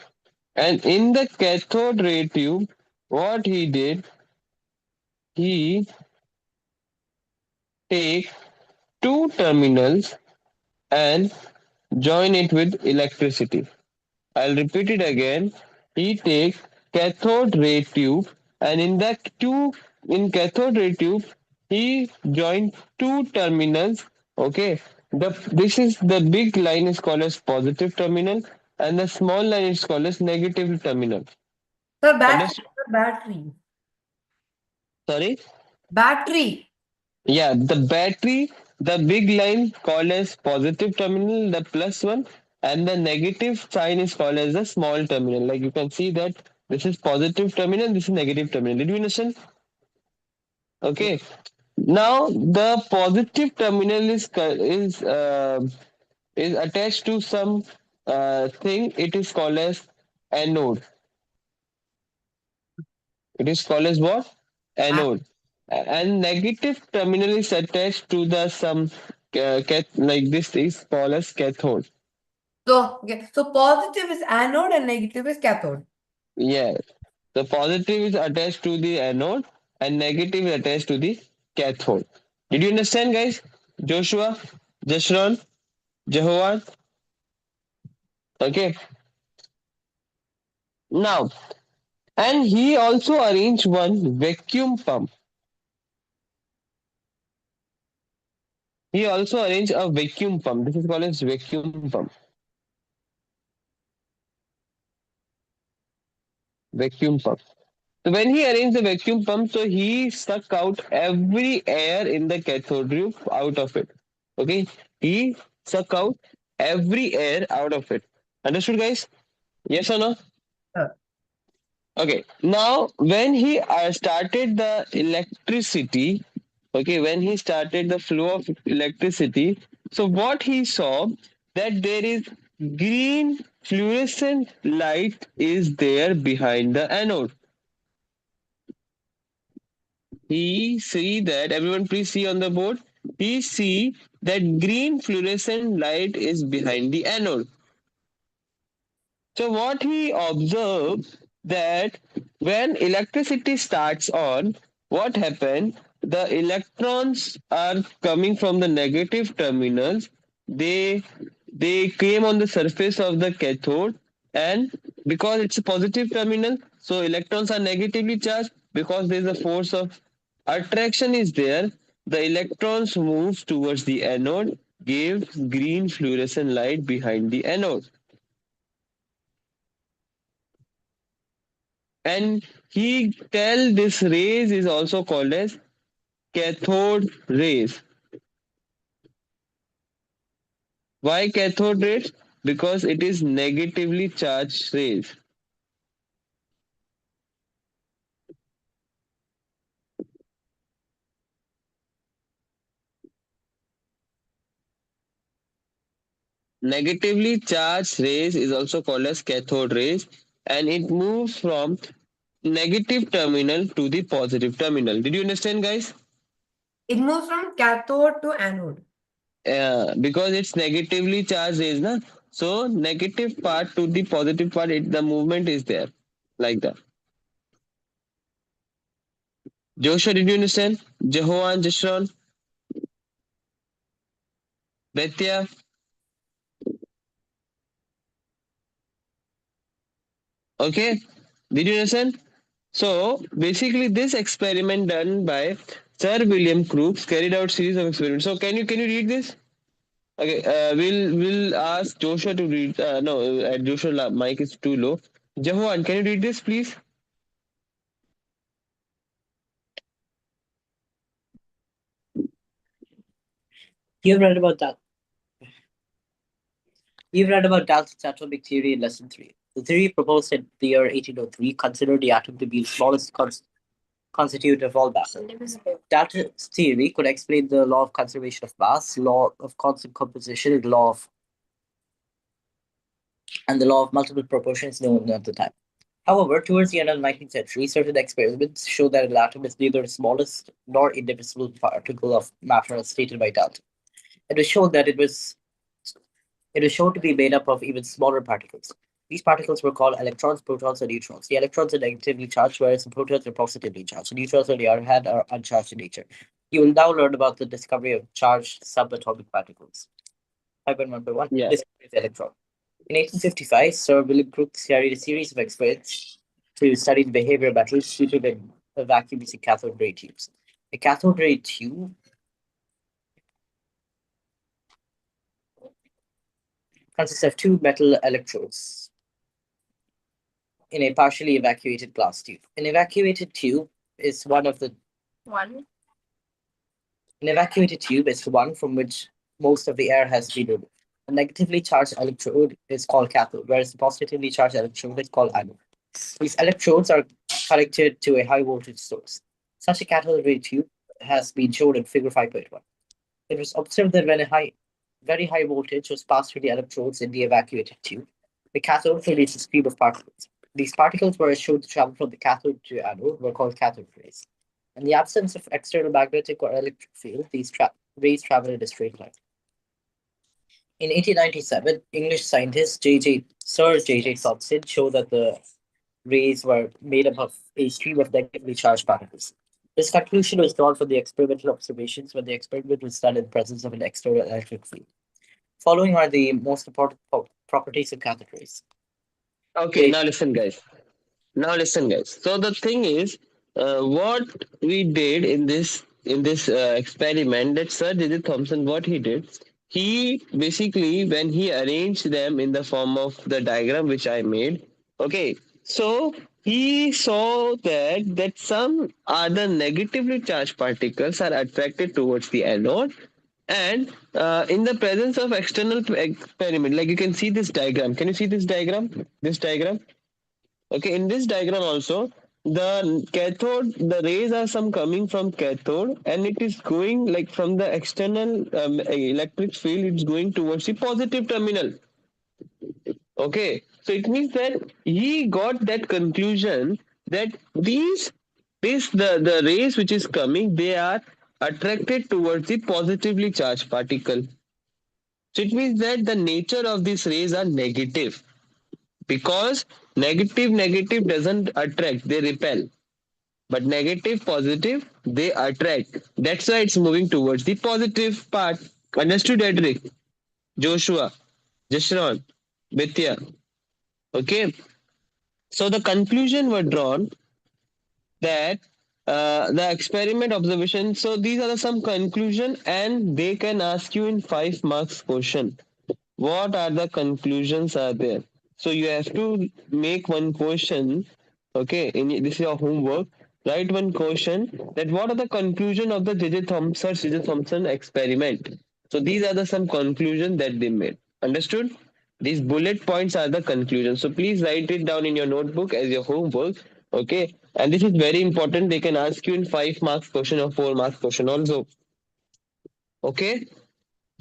And in the cathode ray tube, what he did, he take two terminals and join it with electricity. I'll repeat it again. He takes cathode ray tube and in cathode ray tube he joined two terminals. Okay. This is the big line is called as positive terminal and the small line is called as negative terminal. Sir, battery. Understood? Sir, battery. Sorry? Battery. Yeah, the battery, the big line called as positive terminal, the plus one, and the negative sign is called as the small terminal. Like you can see that this is positive terminal, this is negative terminal. Did you understand? Okay. Now the positive terminal is attached to some thing. It is called as anode. It is called as what? Anode. And negative terminal is attached to the some like this is called as cathode. So, okay. So positive is anode and negative is cathode. Yes. The positive is attached to the anode and negative is attached to the cathode. Did you understand, guys? Joshua, Jashron, Jehovan. Okay. Now, and he also arranged one vacuum pump. He also arranged a vacuum pump. This is called as vacuum pump. Vacuum pump. So when he arranged the vacuum pump, so he suck out every air in the cathode tube out of it. Okay, he suck out every air out of it. Understood, guys? Yes or no? Okay. Now, when he started the electricity, okay, when he started the flow of electricity, so what he saw that there is green fluorescent light is there behind the anode. He see that everyone please see on the board. He see that green fluorescent light is behind the anode. So what he observed that when electricity starts on, what happened? The electrons are coming from the negative terminals. They came on the surface of the cathode and because it's a positive terminal, so electrons are negatively charged. Because there is a force of attraction is there, the electrons move towards the anode, gives green fluorescent light behind the anode. And he tell this rays is also called as cathode rays. Why cathode rays? Because it is negatively charged rays. Negatively charged rays is also called as cathode rays, and it moves from negative terminal to the positive terminal. Did you understand, guys? It moves from cathode to anode. Because it's negatively charged rays, na? So negative part to the positive part, the movement is there, like that. Joshua, did you understand? Jehoan, Jeshron, Betya. Okay, did you understand? So basically, this experiment done by Sir William Crookes carried out series of experiments. So can you read this? Okay, we'll ask Joshua to read. No, Joshua mic is too low. Jahoan, can you read this, please? You've read about that. You've read about Dalton's atomic theory in lesson 3. The theory proposed in the year 1803 considered the atom to be the smallest constituent of all matter. Dalton's theory could explain the law of conservation of mass, law of constant composition, and the law of multiple proportions known at the time. However, towards the end of the 19th century, certain experiments showed that an atom is neither the smallest nor indivisible particle of matter as stated by Dalton. It was shown that it was shown to be made up of even smaller particles. These particles were called electrons, protons, and neutrons. The electrons are negatively charged, whereas the protons are positively charged. The neutrons, on the other hand, are uncharged in nature. You will now learn about the discovery of charged subatomic particles. 5.1.1 Yeah. Discovery of the electron. In 1855, Sir William Crookes carried a series of experiments to study the behavior of metals suited in a vacuum using cathode ray tubes. A cathode ray tube consists of two metal electrodes in a partially evacuated glass tube. An evacuated tube is one from which most of the air has been removed. A negatively charged electrode is called cathode, whereas the positively charged electrode is called anode. These electrodes are connected to a high voltage source. Such a cathode ray tube has been shown in figure 5.1. It was observed that when very high voltage was passed through the electrodes in the evacuated tube, the cathode released a stream of particles. These particles were shown to travel from the cathode to anode, were called cathode rays. In the absence of external magnetic or electric field, these rays travel in a straight line. In 1897, English scientist Sir J.J. Thomson showed that the rays were made up of a stream of negatively charged particles. This conclusion was drawn from the experimental observations when the experiment was done in the presence of an external electric field. Following are the most important properties of cathode rays. Okay, now listen, guys. So the thing is, what we did in this experiment, that Sir J.J. Thomson, what he did, he basically, when he arranged them in the form of the diagram which I made, okay, so he saw that some other negatively charged particles are attracted towards the anode, and in the presence of external experiment, like you can see this diagram. Can you see this diagram? Okay, in this diagram also, the rays are some coming from cathode, and it is going like from the external electric field, it's going towards the positive terminal. Okay, so it means that he got that conclusion that the rays which is coming, they are attracted towards the positively charged particle. So it means that the nature of these rays are negative, because negative doesn't attract, they repel, but negative positive they attract. That's why it's moving towards the positive part. Understood, Edric? Joshua, Jeshron, Bithya? Okay, so the conclusion were drawn that the experiment observation. So these are some conclusion, and they can ask you in 5 marks question. What are the conclusions are there? So you have to make one question. Okay, this is your homework. Write one question that what are the conclusion of the J.J. Thomson experiment. So these are the some conclusion that they made. Understood? These bullet points are the conclusion. So please write it down in your notebook as your homework. Okay, and this is very important. They can ask you in 5 marks question or 4 marks question also. Okay,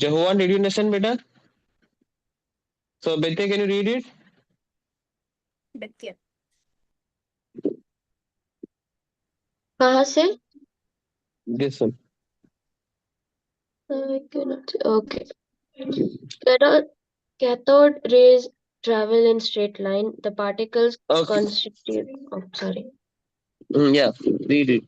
Jahovan, did you understand, beta? So, Betty, can you read it? Bitya. कहाँ से? This one. I cannot see. Okay. Cathode rays travel in straight line. The particles Okay. constitute. Oh, sorry. Yeah, read it.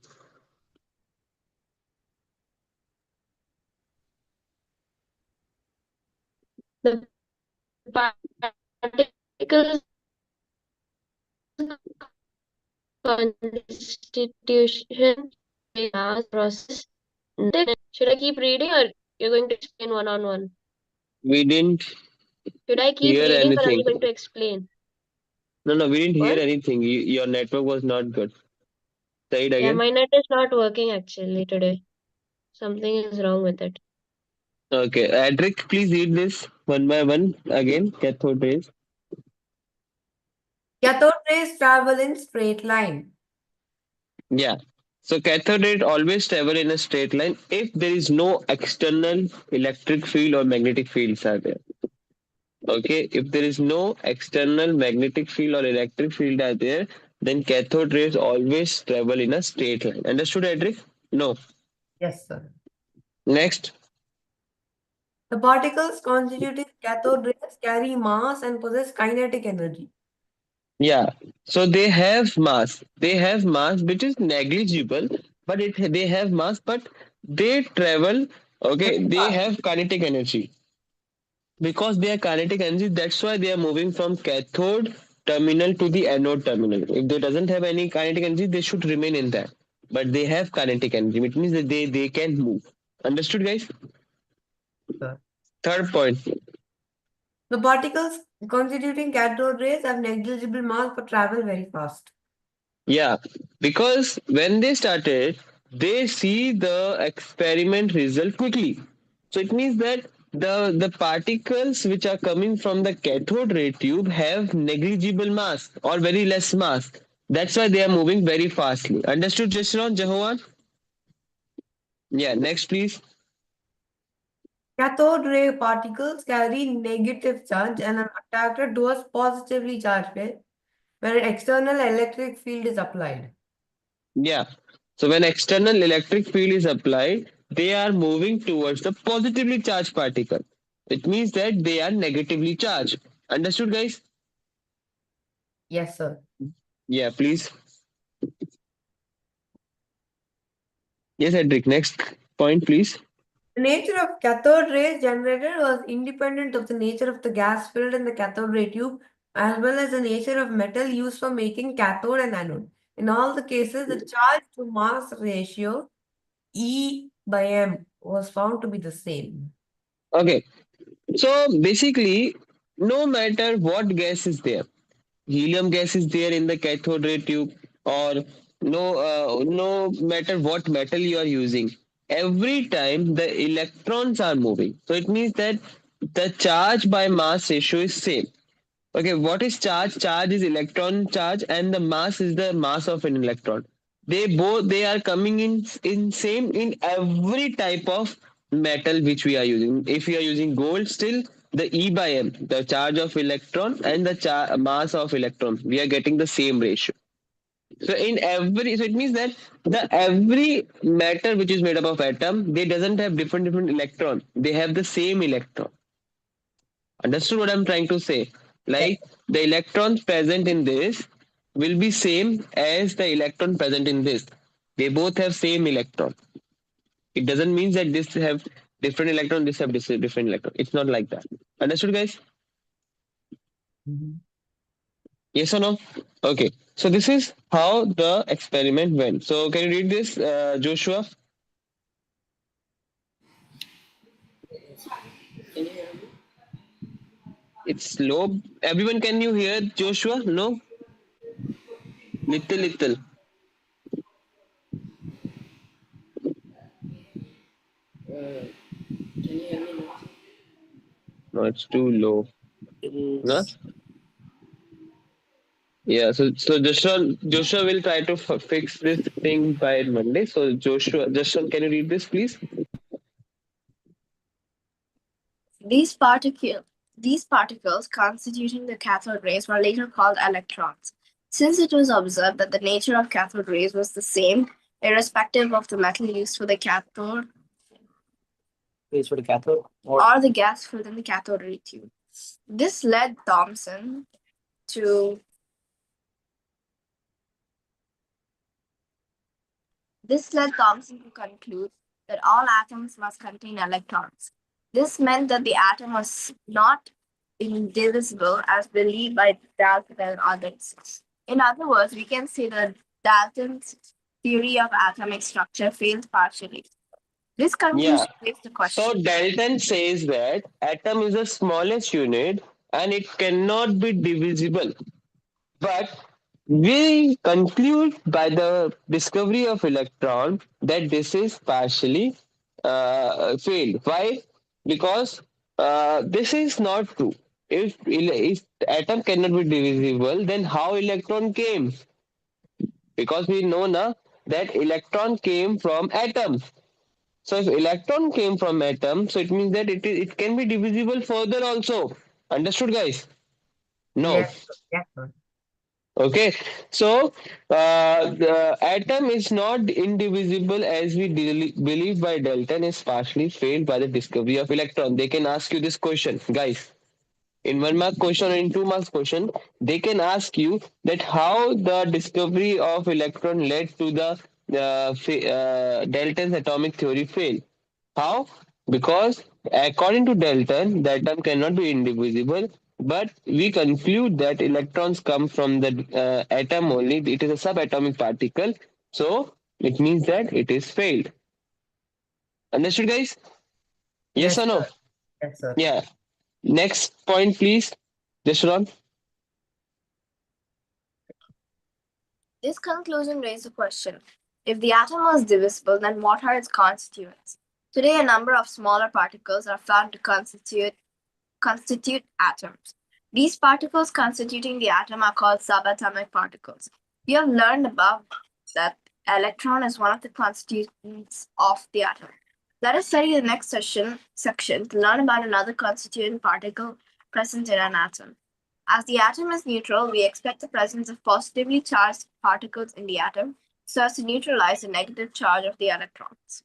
The particles constitution mass process. Should I keep reading or you're going to explain one on one? We didn't Should I keep hear reading or are anything. you going to explain? No, we didn't hear What? anything. Your network was not good. Say it Yeah, again. my net is not working actually today. Something is wrong with it. Okay, Adric, please read this one by one again. Cathode rays. Cathode rays travel in straight line. Yeah. So cathode rays always travel in a straight line if there is no external electric field or magnetic fields are there. Okay, if there is no external magnetic field or electric field are there, then cathode rays always travel in a straight line. Understood, Adric? No. Yes, sir. Next. The particles constituting cathode rays carry mass and possess kinetic energy. Yeah. So they have mass. They have mass which is negligible, but they have mass, but they travel. Okay, they have kinetic energy because they are kinetic energy. That's why they are moving from cathode terminal to the anode terminal. If they doesn't have any kinetic energy, they should remain in that. But they have kinetic energy, which means that they can move. Understood, guys? Sir. Third point. The particles constituting cathode rays have negligible mass but travel very fast. Yeah, because when they started, they see the experiment result quickly. So it means that the particles which are coming from the cathode ray tube have negligible mass or very less mass. That's why they are moving very fastly. Understood, Jeshron, Jehovan? Yeah, next please. Cathode ray particles carry negative charge and are attracted towards positively charged way where an external electric field is applied. Yeah. So when external electric field is applied, they are moving towards the positively charged particle. It means that they are negatively charged. Understood, guys? Yes, sir. Yeah, please. Yes, Edric. Next point, please. The nature of cathode rays generated was independent of the nature of the gas filled in the cathode ray tube as well as the nature of metal used for making cathode and anode. In all the cases, the charge to mass ratio E by M was found to be the same. Okay. So basically, no matter what gas is there, helium gas is there in the cathode ray tube, or no matter what metal you are using, every time the electrons are moving. So it means that the charge by mass ratio is same. Okay, what is charge? Charge is electron charge, and the mass is the mass of an electron. They are coming in same in every type of metal which we are using. If we are using gold, still the E by M, the charge of electron and the mass of electron, we are getting the same ratio. So so it means that the every matter which is made up of atom, they doesn't have different electron. They have the same electron. Understood what I'm trying to say? Like the electrons present in this will be same as the electron present in this. They both have same electron. It doesn't mean that this have different electron, this have different electron. It's not like that. Understood, guys? Mhm. Yes or no? Okay. So this is how the experiment went. So can you read this, Joshua? Can you hear me? It's low. Everyone, can you hear Joshua? No? Little, little. Can you hear me now? No, it's too low. It No? is. Yeah, so Joshua will try to fix this thing by Monday. So Joshua, can you read this, please? These particles constituting the cathode rays were later called electrons. Since it was observed that the nature of cathode rays was the same, irrespective of the metal used for the cathode Is for the cathode. or the gas filled in the cathode ray tube. This led Thomson to conclude that all atoms must contain electrons. This meant that the atom was not indivisible as believed by Dalton and others. In other words, we can say that Dalton's theory of atomic structure failed partially. This Yeah. conclusion raised the So question. Dalton says that atom is the smallest unit and it cannot be divisible. But we conclude by the discovery of electron that this is partially failed. Why? Because this is not true. If atom cannot be divisible, then how electron came? Because we know now that electron came from atom. So if electron came from atom, so it means that it can be divisible further also. Understood, guys? No. Yes, yes, sir. Okay, so the atom is not indivisible as we believe by Dalton is partially failed by the discovery of electron. They can ask you this question, guys. In 1 mark question or in 2 marks question, they can ask you that how the discovery of electron led to the Dalton's atomic theory fail. How? Because according to Dalton, the atom cannot be indivisible, but we conclude that electrons come from the atom only. It is a subatomic particle, so it means that it is failed. Understood, guys? Yes Yes, or no? sir. Yes, sir. Yeah. Next point, please. Just run. This conclusion raised the question: if the atom was divisible, then what are its constituents? Today, a number of smaller particles are found to constitute atoms. These particles constituting the atom are called subatomic particles. We have learned above that electron is one of the constituents of the atom. Let us study the next section to learn about another constituent particle present in an atom. As the atom is neutral, we expect the presence of positively charged particles in the atom so as to neutralize the negative charge of the electrons.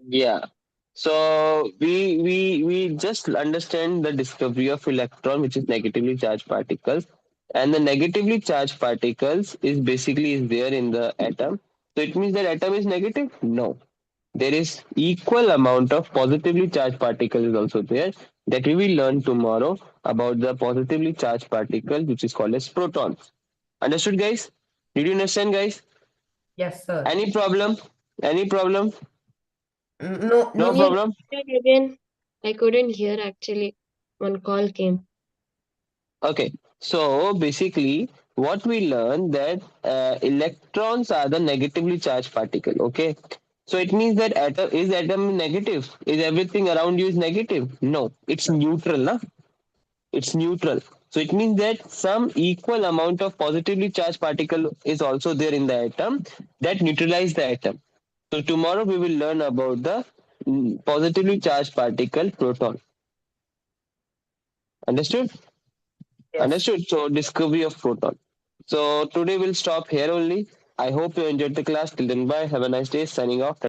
Yeah. So we just understand the discovery of electron, which is negatively charged particles, and the negatively charged particles is basically is there in the atom. So it means that atom is negative? No. There is equal amount of positively charged particles is also there that we will learn tomorrow about the positively charged particle, which is called as protons. Understood, guys? Did you understand, guys? Yes, sir. Any problem? Any problem? No, No Can you problem. repeat it again? I couldn't hear actually. One call came. Okay, so basically, what we learn that electrons are the negatively charged particle. Okay, so it means that atom negative? Is everything around you is negative? No, it's neutral, na? It's neutral. So it means that some equal amount of positively charged particle is also there in the atom that neutralize the atom. So tomorrow we will learn about the positively charged particle proton. Understood? yes. Understood. So discovery of proton. So today we'll stop here only. I hope you enjoyed the class. Till then, bye. Have a nice day. Signing off.